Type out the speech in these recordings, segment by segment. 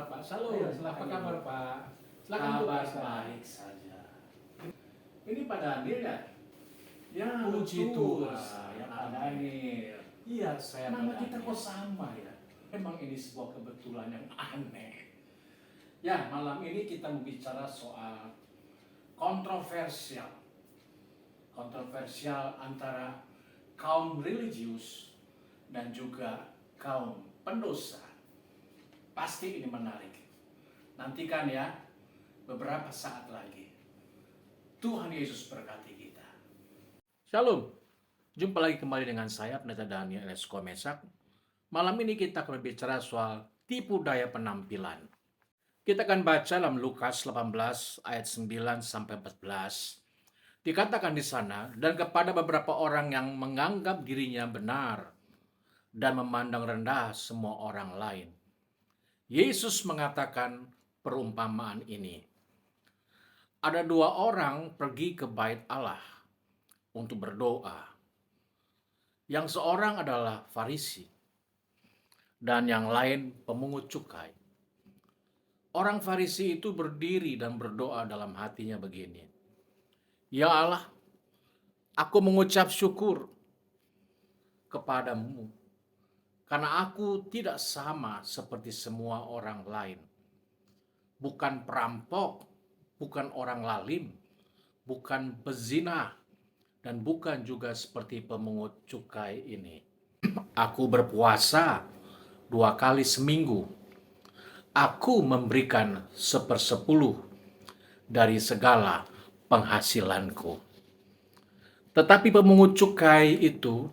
Pak. Shalom. Ayo, Apa silakan. kabar Pak? Silakan Bu, Kabar Pak. baik saja. Ini Pak Daniel ya? Ya, Puji betul. Tuhan, yang Pak Daniel. Iya, saya Nama Pak kita Daniel. kok sama ya? Memang ini sebuah kebetulan yang aneh. Ya, malam ini kita bicara soal kontroversial. Kontroversial antara kaum religius dan juga kaum pendosa. Pasti ini menarik. Nantikan ya, beberapa saat lagi. Tuhan Yesus berkati kita. Shalom. Jumpa lagi kembali dengan saya, Pendeta Daniel S. Komesak. Malam ini kita akan berbicara soal tipu daya penampilan. Kita akan baca dalam Lukas 18 ayat 9 sampai 14. Dikatakan di sana, dan kepada beberapa orang yang menganggap dirinya benar dan memandang rendah semua orang lain, Yesus mengatakan perumpamaan ini. Ada dua orang pergi ke bait Allah untuk berdoa. Yang seorang adalah Farisi dan yang lain pemungut cukai. Orang Farisi itu berdiri dan berdoa dalam hatinya begini. Ya Allah, aku mengucap syukur kepadamu karena aku tidak sama seperti semua orang lain. Bukan perampok, bukan orang lalim, bukan pezina, dan bukan juga seperti pemungut cukai ini. Aku berpuasa 2 kali seminggu. Aku memberikan 1/10 dari segala penghasilanku. Tetapi pemungut cukai itu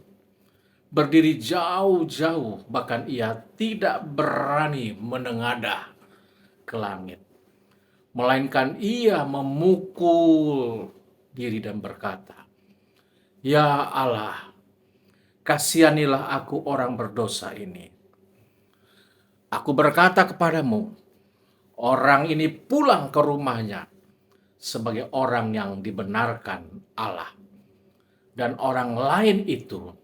berdiri jauh-jauh, bahkan ia tidak berani menengadah ke langit. Melainkan ia memukul diri dan berkata, Ya Allah, kasihanilah aku orang berdosa ini. Aku berkata kepadamu, orang ini pulang ke rumahnya sebagai orang yang dibenarkan Allah. Dan orang lain itu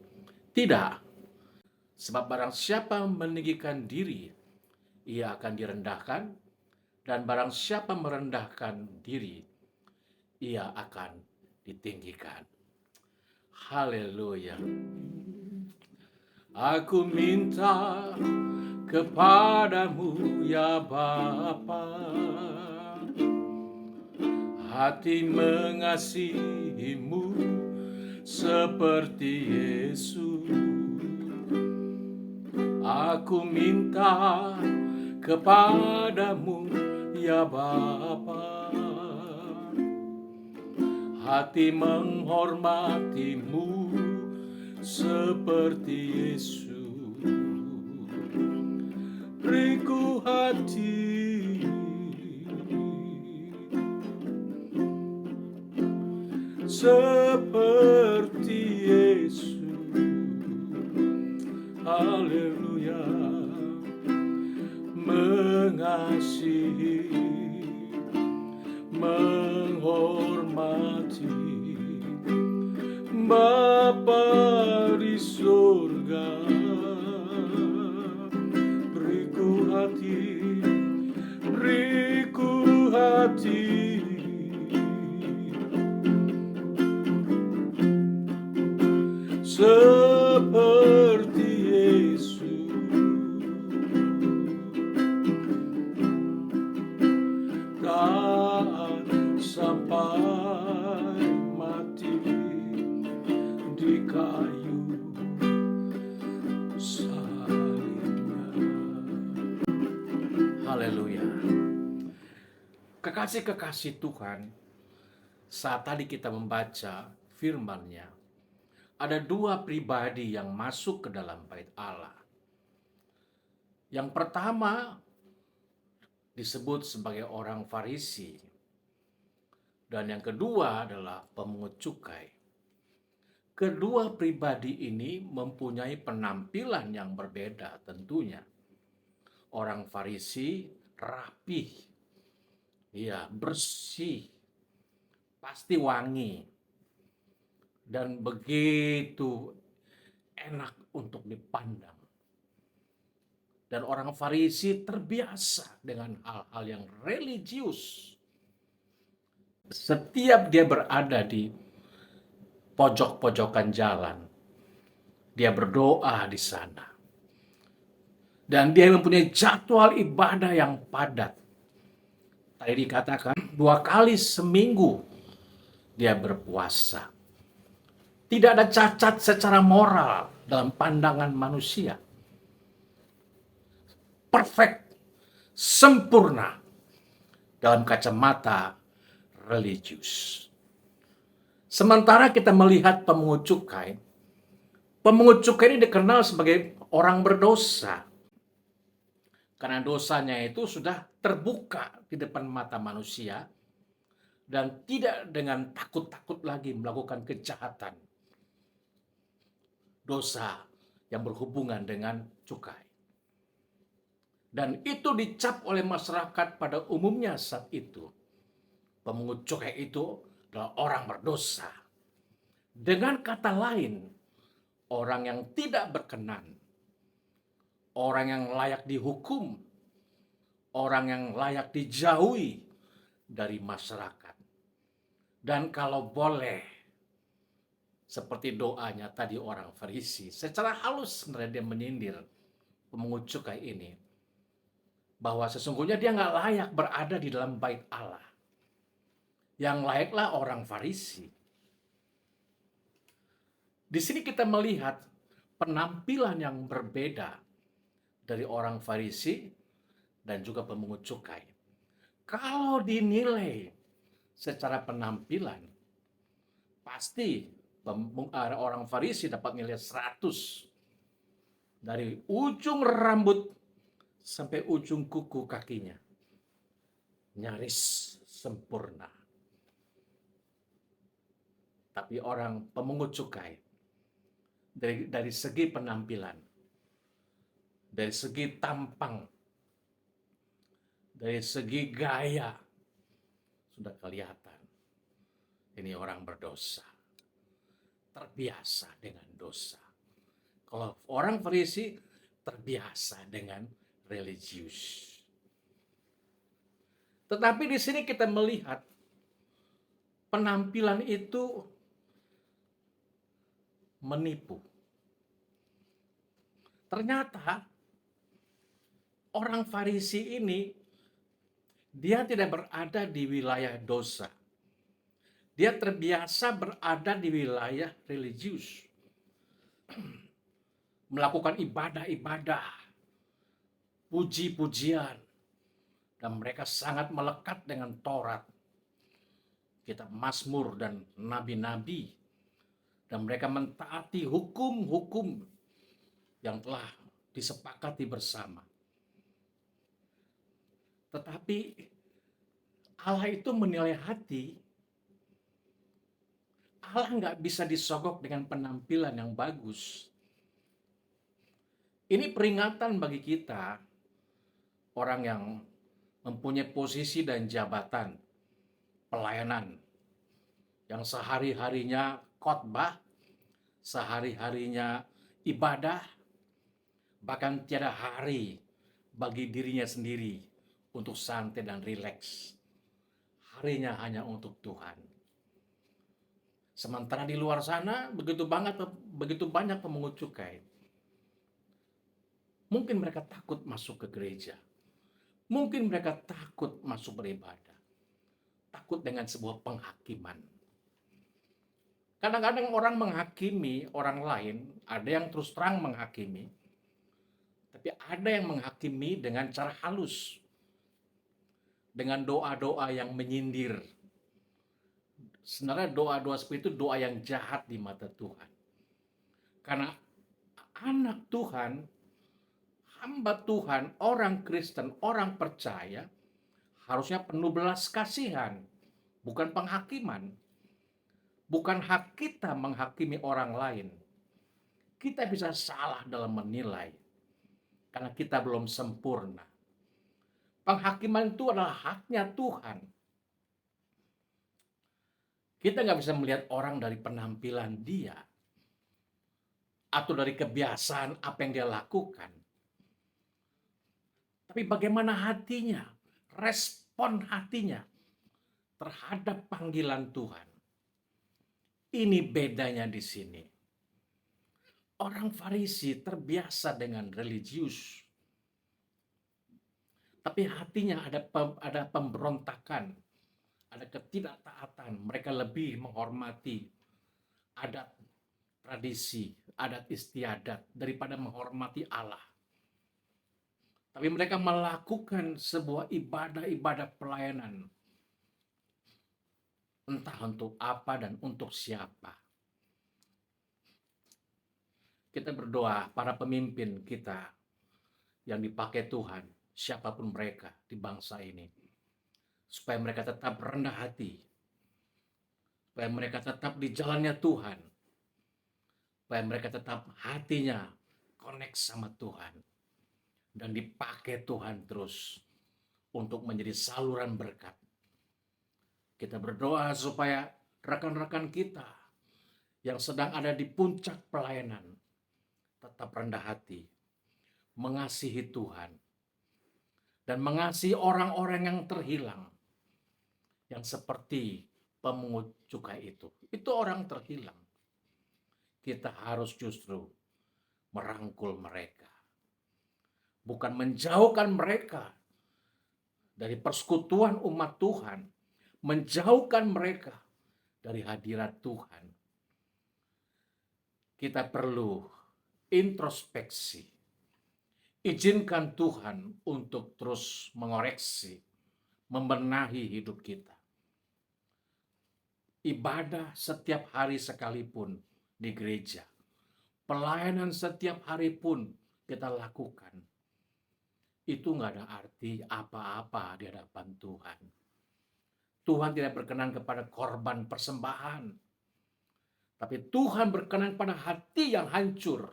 tidak. Sebab barang siapa meninggikan diri, ia akan direndahkan. Dan barang siapa merendahkan diri, ia akan ditinggikan. Haleluya. Aku minta kepadamu ya Bapa, hati mengasihimu seperti Yesus. Aku minta kepadamu ya Bapa, hati menghormatimu seperti Yesus. Beriku hati seperti Yesus. Haleluya. Mengasihi, menghormati Bapa di surga. Beriku hati seperti Yesus. Taat sampai mati di kayu salibnya. Haleluya. Kekasih-kekasih Tuhan, saat tadi kita membaca firman-Nya, ada dua pribadi yang masuk ke dalam bait Allah. Yang pertama disebut sebagai orang Farisi, dan yang kedua adalah pemungut cukai. Kedua pribadi ini mempunyai penampilan yang berbeda tentunya. Orang Farisi rapih, ya, bersih, pasti wangi, dan begitu enak untuk dipandang. Dan orang Farisi terbiasa dengan hal-hal yang religius. Setiap dia berada di pojok-pojokan jalan, dia berdoa di sana. Dan dia mempunyai jadwal ibadah yang padat. Tadi dikatakan 2 kali seminggu dia berpuasa. Tidak ada cacat secara moral dalam pandangan manusia. Perfect, sempurna dalam kacamata religius. Sementara kita melihat pemungut cukai ini dikenal sebagai orang berdosa. Karena dosanya itu sudah terbuka di depan mata manusia dan tidak dengan takut-takut lagi melakukan kejahatan. Dosa yang berhubungan dengan cukai. Dan itu dicap oleh masyarakat pada umumnya saat itu. Pemungut cukai itu adalah orang berdosa. Dengan kata lain, orang yang tidak berkenan, orang yang layak dihukum, orang yang layak dijauhi dari masyarakat. Dan kalau boleh, seperti doanya tadi orang Farisi, secara halus sebenarnya dia menyindir pemungut cukai ini, bahwa sesungguhnya dia nggak layak berada di dalam bait Allah. Yang layaklah orang Farisi. Di sini kita melihat penampilan yang berbeda dari orang Farisi dan juga pemungut cukai. Kalau dinilai secara penampilan, pasti orang Farisi dapat nilai 100. Dari ujung rambut sampai ujung kuku kakinya. Nyaris sempurna. Tapi orang pemungut cukai, dari segi penampilan, dari segi tampang, dari segi gaya, sudah kelihatan. Ini orang berdosa. Terbiasa dengan dosa. Kalau orang Farisi terbiasa dengan religius. Tetapi di sini kita melihat penampilan itu menipu. Ternyata orang Farisi ini dia tidak berada di wilayah dosa. Dia terbiasa berada di wilayah religius. Melakukan ibadah-ibadah, puji-pujian, dan mereka sangat melekat dengan Taurat, kitab Mazmur dan nabi-nabi, dan mereka mentaati hukum-hukum yang telah disepakati bersama. Tetapi Allah itu menilai hati. Allah nggak bisa disogok dengan penampilan yang bagus. Ini peringatan bagi kita, orang yang mempunyai posisi dan jabatan pelayanan, yang sehari-harinya khotbah, sehari-harinya ibadah, bahkan tiada hari bagi dirinya sendiri untuk santai dan rileks. Harinya hanya untuk Tuhan. Sementara di luar sana begitu banyak pemungut cukai. Mungkin mereka takut masuk ke gereja. Mungkin mereka takut masuk beribadah. Takut dengan sebuah penghakiman. Kadang-kadang orang menghakimi orang lain, ada yang terus terang menghakimi, tapi ada yang menghakimi dengan cara halus. Dengan doa-doa yang menyindir. Sebenarnya doa-doa seperti itu doa yang jahat di mata Tuhan. Karena anak Tuhan, hamba Tuhan, orang Kristen, orang percaya, harusnya penuh belas kasihan, bukan penghakiman. Bukan hak kita menghakimi orang lain. Kita bisa salah dalam menilai, karena kita belum sempurna. Penghakiman itu adalah haknya Tuhan. Kita nggak bisa melihat orang dari penampilan dia, atau dari kebiasaan apa yang dia lakukan. Tapi bagaimana hatinya, respon hatinya terhadap panggilan Tuhan. Ini bedanya di sini. Orang Farisi terbiasa dengan religius, tapi hatinya ada pemberontakan, ada ketidaktaatan. Mereka lebih menghormati adat, tradisi, adat istiadat daripada menghormati Allah. Tapi mereka melakukan sebuah ibadah-ibadah pelayanan. Entah untuk apa dan untuk siapa. Kita berdoa para pemimpin kita yang dipakai Tuhan, siapapun mereka di bangsa ini. Supaya mereka tetap rendah hati. Supaya mereka tetap di jalannya Tuhan. Supaya mereka tetap hatinya connect sama Tuhan. Dan dipakai Tuhan terus untuk menjadi saluran berkat. Kita berdoa supaya rekan-rekan kita yang sedang ada di puncak pelayanan tetap rendah hati, mengasihi Tuhan, dan mengasihi orang-orang yang terhilang, yang seperti pemungut cukai itu. Itu orang terhilang. Kita harus justru merangkul mereka. Bukan menjauhkan mereka dari persekutuan umat Tuhan, menjauhkan mereka dari hadirat Tuhan. Kita perlu introspeksi. Izinkan Tuhan untuk terus mengoreksi, membenahi hidup kita. Ibadah setiap hari sekalipun di gereja, pelayanan setiap hari pun kita lakukan. Itu nggak ada arti apa-apa di hadapan Tuhan. Tuhan tidak berkenan kepada korban persembahan. Tapi Tuhan berkenan pada hati yang hancur.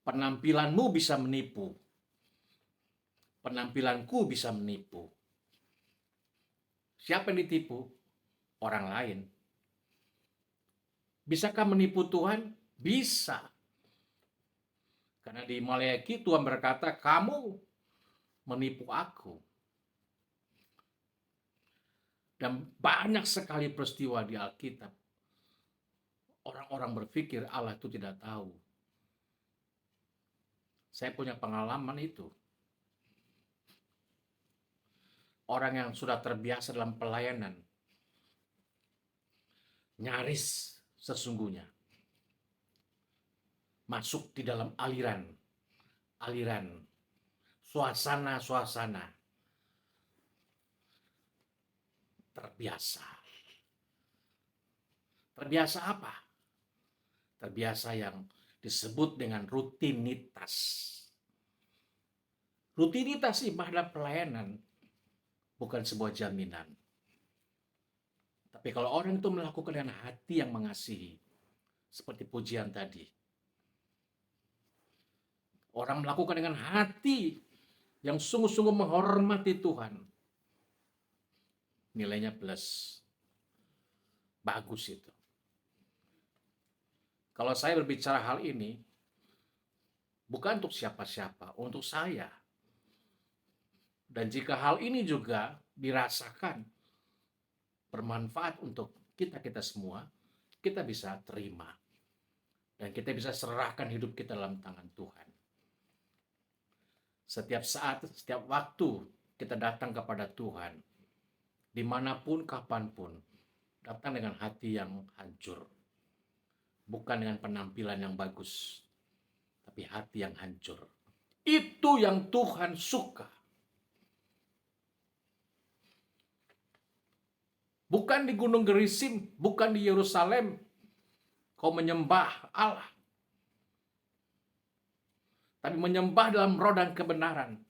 Penampilanmu bisa menipu. Penampilanku bisa menipu. Siapa yang ditipu? Orang lain. Bisakah menipu Tuhan? Bisa. Karena di Maleakhi Tuhan berkata, kamu menipu aku. Dan banyak sekali peristiwa di Alkitab. Orang-orang berpikir Allah itu tidak tahu. Saya punya pengalaman itu. Orang yang sudah terbiasa dalam pelayanan, nyaris sesungguhnya masuk di dalam aliran suasana terbiasa. Terbiasa apa? Terbiasa yang disebut dengan rutinitas. Rutinitas ibadah pelayanan bukan sebuah jaminan. Tapi kalau orang itu melakukan dengan hati yang mengasihi, seperti pujian tadi. Orang melakukan dengan hati yang sungguh-sungguh menghormati Tuhan. Nilainya plus. Bagus itu. Kalau saya berbicara hal ini, bukan untuk siapa-siapa, untuk saya. Dan jika hal ini juga dirasakan bermanfaat untuk kita semua, kita bisa terima. Dan kita bisa serahkan hidup kita dalam tangan Tuhan. Setiap saat, setiap waktu kita datang kepada Tuhan, dimanapun, kapanpun, datang dengan hati yang hancur. Bukan dengan penampilan yang bagus, tapi hati yang hancur. Itu yang Tuhan suka. Bukan di Gunung Gerizim, bukan di Yerusalem, kau menyembah Allah. Tapi menyembah dalam roh dan kebenaran.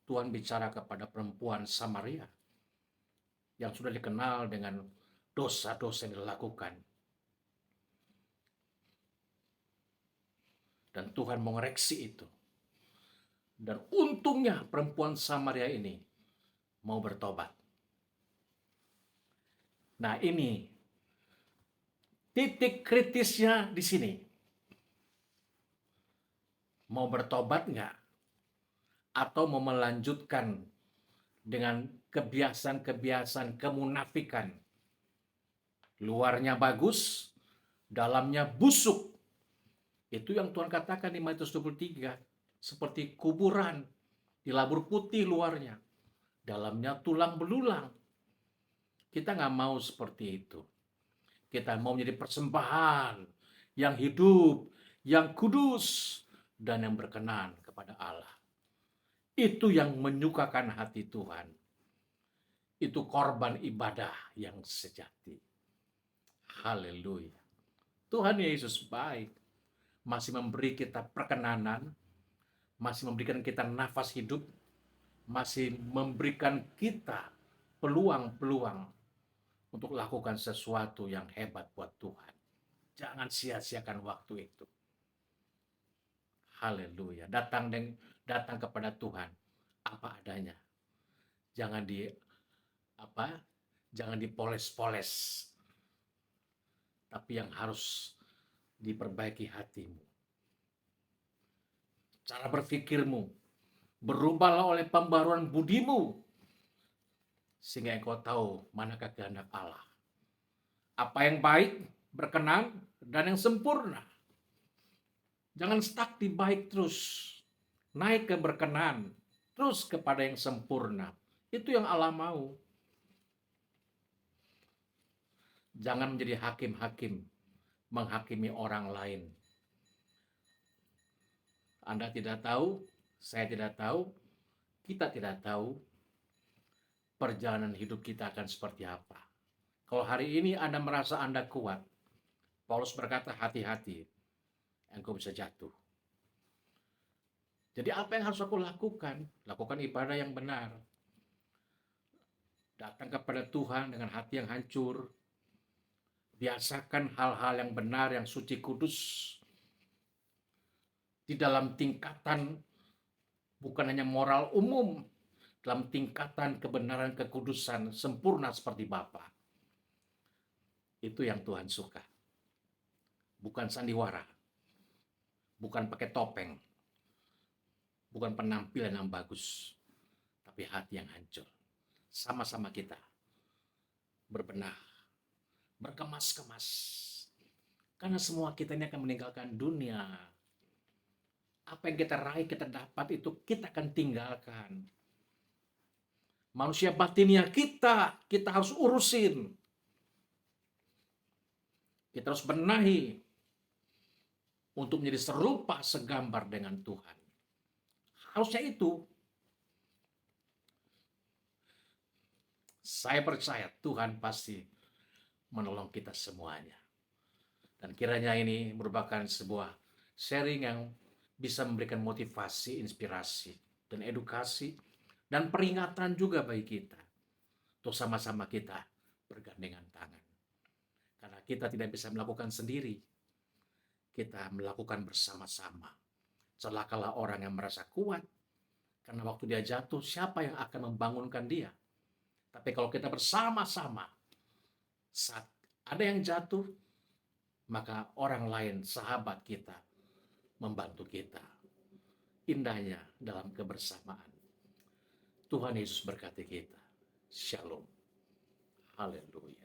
Tuhan bicara kepada perempuan Samaria yang sudah dikenal dengan dosa-dosa yang dilakukan. Dan Tuhan mengoreksi itu. Dan untungnya perempuan Samaria ini mau bertobat. Nah, ini titik kritisnya di sini. Mau bertobat nggak? atau mau melanjutkan dengan kebiasaan-kebiasaan kemunafikan. Luarnya bagus, dalamnya busuk. Itu yang Tuhan katakan di Matius 23. Seperti kuburan, dilabur putih luarnya, dalamnya tulang belulang. Kita nggak mau seperti itu. Kita mau menjadi persembahan yang hidup, yang kudus, dan yang berkenan kepada Allah. Itu yang menyukakan hati Tuhan. Itu korban ibadah yang sejati. Haleluya. Tuhan Yesus baik. Masih memberi kita perkenanan, masih memberikan kita nafas hidup, masih memberikan kita peluang-peluang untuk lakukan sesuatu yang hebat buat Tuhan. Jangan sia-siakan waktu itu. Haleluya. Datang kepada Tuhan apa adanya. Jangan jangan dipoles-poles. Tapi yang harus diperbaiki hatimu. Cara berpikirmu. Berubahlah oleh pembaruan budimu. Sehingga engkau tahu manakah kehendak Allah. Apa yang baik, berkenan, dan yang sempurna. Jangan stuck di baik terus. Naik ke berkenan. Terus kepada yang sempurna. Itu yang Allah mau. Jangan menjadi hakim-hakim. Menghakimi orang lain. Anda tidak tahu, saya tidak tahu, kita tidak tahu perjalanan hidup kita akan seperti apa. Kalau hari ini Anda merasa Anda kuat, Paulus berkata hati-hati, engkau bisa jatuh. Jadi apa yang harus aku lakukan? Lakukan ibadah yang benar. Datang kepada Tuhan dengan hati yang hancur. Biasakan hal-hal yang benar, yang suci kudus. Di dalam tingkatan bukan hanya moral umum, dalam tingkatan kebenaran kekudusan sempurna seperti Bapa. Itu yang Tuhan suka. Bukan sandiwara. Bukan pakai topeng. Bukan penampilan yang bagus. Tapi hati yang hancur. Sama-sama kita berbenah. Berkemas-kemas. Karena semua kita ini akan meninggalkan dunia. Apa yang kita raih, kita dapat itu kita akan tinggalkan. Manusia batinnya kita harus urusin. Kita harus benahi untuk menjadi serupa segambar dengan Tuhan. Harusnya itu. Saya percaya Tuhan pasti menolong kita semuanya. Dan kiranya ini merupakan sebuah sharing yang bisa memberikan motivasi, inspirasi, dan edukasi, dan peringatan juga bagi kita. Untuk sama-sama kita bergandengan tangan. Karena kita tidak bisa melakukan sendiri. Kita melakukan bersama-sama. Celakalah orang yang merasa kuat. Karena waktu dia jatuh, siapa yang akan membangunkan dia? Tapi kalau kita bersama-sama, saat ada yang jatuh, maka orang lain, sahabat kita, membantu kita. Indahnya dalam kebersamaan. Tuhan Yesus berkati kita. Shalom. Haleluya.